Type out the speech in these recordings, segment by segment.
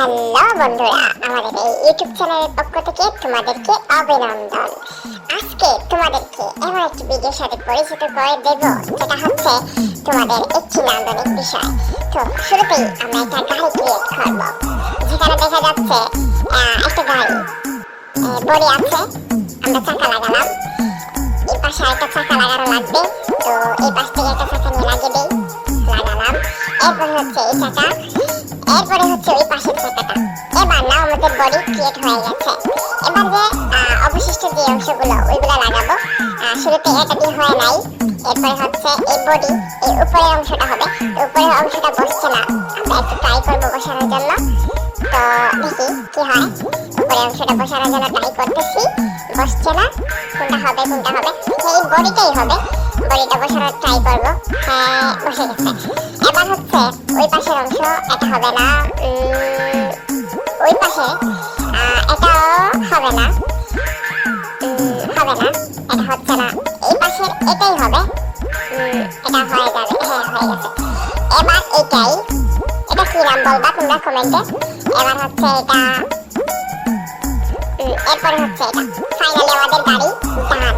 Hello বন্ধুরা, আমাদের এই ইউটিউব চ্যানেলের পক্ষ থেকে তোমাদেরকে অভিনন্দন। আজকে তোমাদেরকে এমন একটি ভিডিওর সাথে পরিচিত করে দেব, যেটা হচ্ছে তোমাদের একটি নান্দনিক বিষয়। তো শুরুতেই আমরা একটা গাড়ি ক্রিয়েট করব, যেখানে দেখা যাচ্ছে একটা গাড়ি বডি আছে, আমরা চাকা লাগালাম, এই পাশে একটা চাকা লাগানো লাগবে। তো এই পাশ থেকে একটা চাকা নিয়ে লাগিয়ে দিই, লাগালাম। এরপরে হচ্ছে এই চাকা, এরপরে হচ্ছে ওই পাশের চাকাটা। এবার না আমাদের বডি ক্রিয়েট হয়ে গেছে। এবার যে অবশিষ্ট যে অংশগুলো ওইগুলো লাগাবো। শুরুতে এটা দিয়ে হয় নাই, এরপরে হচ্ছে এই বডি, এই উপরের অংশটা হবে। তো উপরের অংশটা বসছে না, আমরা একটু ট্রাই করবো বসানোর জন্য। তো দেখি কি হয়। উপরের অংশটা বসানোর জন্য ট্রাই করতেছি, বসছে না। কোনটা হবে এই বডিটাই হবে। বডিটা বসানোর ট্রাই করবো। হ্যাঁ, বসে গেছে। এবার হচ্ছে ওই পাশের অংশ, এটা হবে না, ওই পাশে এটাও হবে না, এটা হচ্ছে না। এই পাশের এটাই হবে, এটা হয়ে যাবে। হ্যাঁ, হয়ে গেছে। এবার এটাই, এটা কি নাম বলবা তোমরা কমেন্টে। এবার হচ্ছে এটা, এরপরে হচ্ছে এটা। ফাইনালি আমাদের গাড়ি ডান।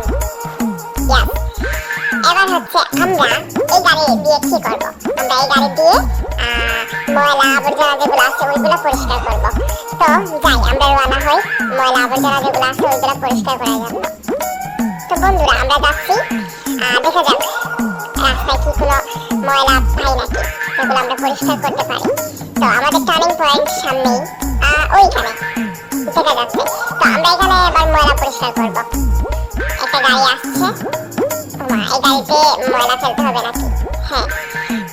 ইয়াস। এবার হচ্ছে আমরা এই গাড়ি দিয়ে কি করব? আমরা এই গাড়ি দিয়ে ময়লা আবর্জনা যেগুলো আছে ওইগুলো পরিষ্কার করব। তো যাই, আমরা রওনা হই ময়লা আবর্জনা যেগুলো আছে ওইগুলো পরিষ্কার করার জন্য। তো বন্ধুরা, আমরা যাচ্ছি। দেখা যাক রাস্তায় কি কোনো ময়লা পাই নাকি, যেগুলো আমরা পরিষ্কার করতে পারি। তো আমাদের টার্নিং পয়েন্ট সামনেই, ওইখানে দেখা যাচ্ছে। তো আমরা এখানে এবার ময়লা পরিষ্কার করব। একটা গাড়ি আসছে, এই গাড়িতে ময়লা ফেলতে হবে নাকি? হ্যাঁ,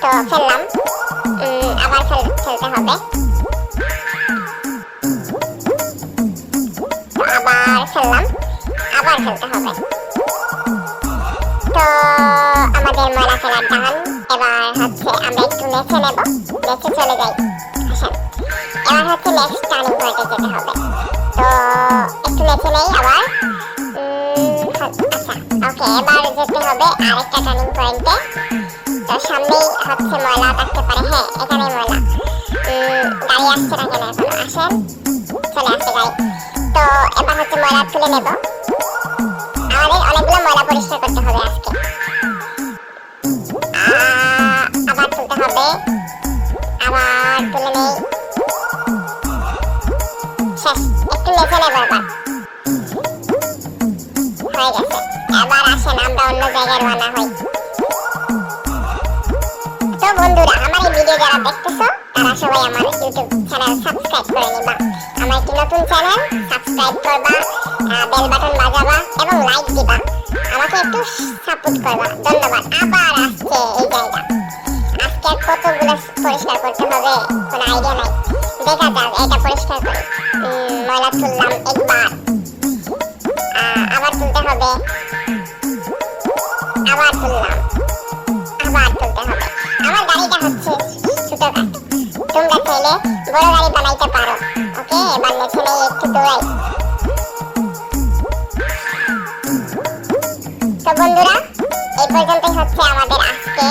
তো ফেললাম। আবার ফেলতে হবে, আবার ফেললাম, আবার ফেলতে হবে। তো আমাদের ময়লা ফেলার ডান। এবার হচ্ছে আমরা একটু নেচে নেব, নেচে চলে যাই। আসেন, এবার হচ্ছে নেক্সট টার্নিং পয়েন্টে যেতে হবে। তো একটু নেচে নেই আবার। আচ্ছা, ওকে, এবার যেতে হবে আরেকটা টার্নিং পয়েন্টে। তো সামনেই হচ্ছে ময়লা থাকতে পারে। হ্যাঁ, এখানেই ময়লা। গাড়ি আসছে না কেন এখনো? আসেন, চলে আসছে গাড়ি। তো এবার হচ্ছে ময়লা তুলে নেব। আমাদের অনেকগুলো ময়লা পরিষ্কার করতে হবে আজকে। আবার তুলতে হবে, আবার তুলে নেই। শেষ, একটু নেচে নেব এবার। হয়ে গেছে। এবার আসেন আমরা অন্য জায়গায় রওনা হই। তো বন্ধুরা, আমার এই ভিডিও যারা দেখতেছো তারা সবাই আমার ইউটিউব চ্যানেল সাবস্ক্রাইব করে নিবা। আমার একটি নতুন চ্যানেল, সাবস্ক্রাইব করবা, বেল বাটন বাজাবা এবং লাইক দিবা। আমাকে একটু সাপোর্ট করবা। ধন্যবাদ। আবার আসছে এই জায়গা। আজকে আর কতগুলো পরিষ্কার করতে হবে কোনো আইডিয়া নাই। দেখা যাক, এটা পরিষ্কার করি। ময়লা তুললাম একবার, আবার তুলতে হবে, আবার তুললাম, আবার তুলতে হবে। আমার গাড়িটা হচ্ছে ছোটখাটো, তোমরা চাইলে বড় গাড়ি বানাইতে পারো। ওকে, এবার নেচে নেই, একটু দৌড়াই। তো বন্ধুরা, এই পর্যন্তই হচ্ছে আমাদের আজকে